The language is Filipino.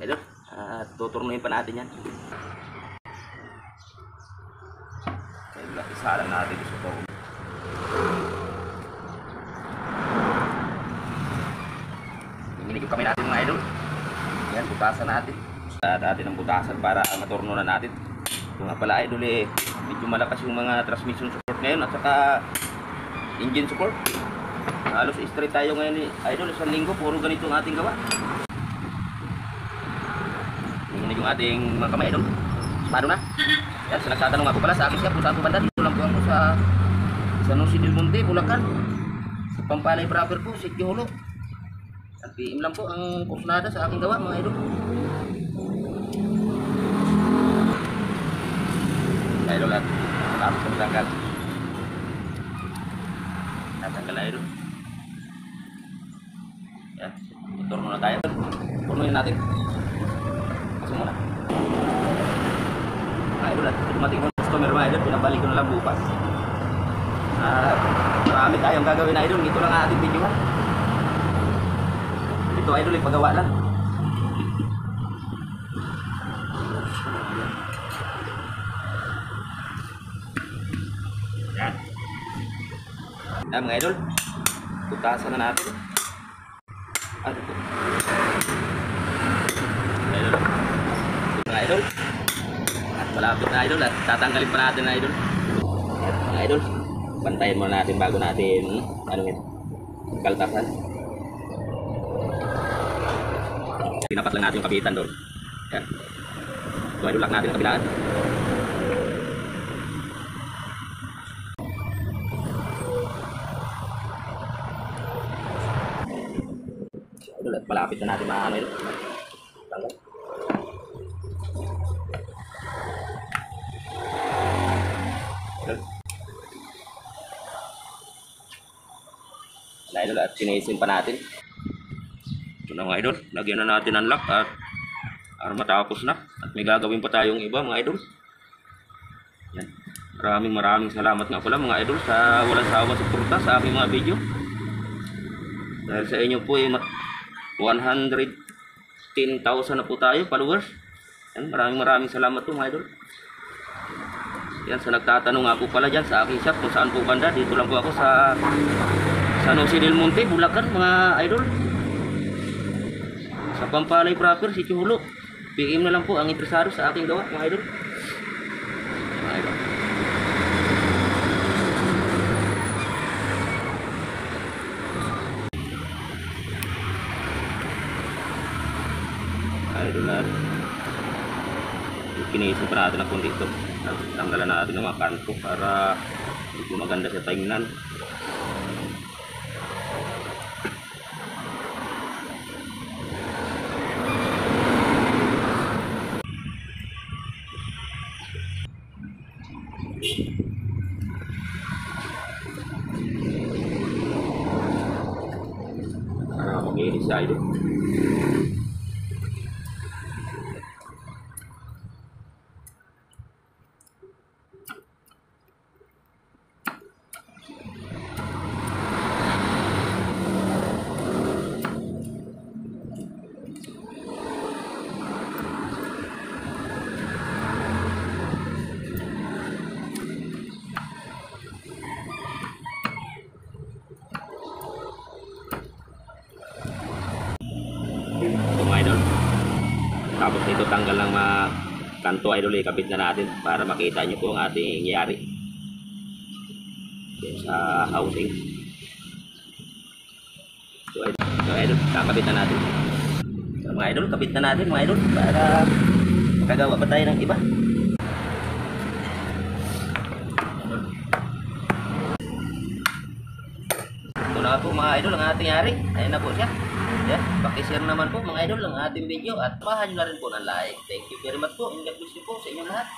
Idol, tuturnuin pa natin yan. Kaya isa lang natin gusto ko. Minigip kami natin mga idol. Yan, butasan natin. Butasan natin ang butasan para maturno na natin. Ito nga pala idol medyo malakas yung mga transmission support ngayon at saka engine support. Halos straight tayo ngayon idol, isang linggo puro ganito ang ating gawa. Tingnan yung ating mga kamay idol. Paano na? Yan, so nagtatanong ako pala sa akin siya kung saan ko banda. Dito lang po ako sa San Jose del Monte, Bulacan. Sa Pampalay proper po, Sitio Hulo. At PM lang po ang kursnada sa aking gawa mga idol. Idol at tapos ko matanggal. Natanggal na idol. Yan, turno na tayo. Turnuin natin. Pasok muna. Idol at dumating ko customer mga idol, pinabalik ko na lang bukas. Marami tayong gagawin idol, dito lang ang ating video ha. Ito idol, ipagawa lang. Yan. Yan mga idol, butasan na natin. Ano ito? Idol. Mga idol. At malapit na idol at tatanggalin pa natin na idol. Yan mga idol. Bantayin muna natin bago natin kaltasan. Tinapat lang natin yung kabitan doon. Yan. So idol, lock natin ang kabilaan. Idol, at malapit na natin maano idol. Tanggal. Idol. Idol, at sinisin pa natin. Ito na mga idol, lagyan na natin ang lock at matapos na. At may gagawin pa tayong iba mga idol. Yan. Maraming salamat nga pala mga idol sa walang sawang suporta sa aking mga video. Dahil sa inyo po 110,000 na po tayo followers. Yan, maraming salamat po mga idol. Yan, sa nagtatanong nga po pala dyan sa aking shop kung saan po banda, dito lang po ako sa San Jose del Monte, Bulacan mga idol. Sa Pampalay proper, Sitio Hulo. PM na lang po ang interesado sa aking gawa mga idol. Mga idol. Idol na. Kinisin pa natin ang kundi ito. Tanggalan natin ng mga kanto para hindi maganda sa tingnan. Mag-iinis siya idol. Ito mga idol. Tapos dito tanggal ng mga kanto idol, ikabit na natin para makita nyo po ang ating yari sa housing. So idol, kakabit na natin. So, mga idol, kabit na natin mga idol para makagawa pa tayo ng iba. Ito na po mga idol ang ating yari. Ayun na po siya. Yan, pakishare naman po mga idol ang ating video at pahan nyo na rin po ng like. Thank you very much po and God bless you po sa inyong lahat.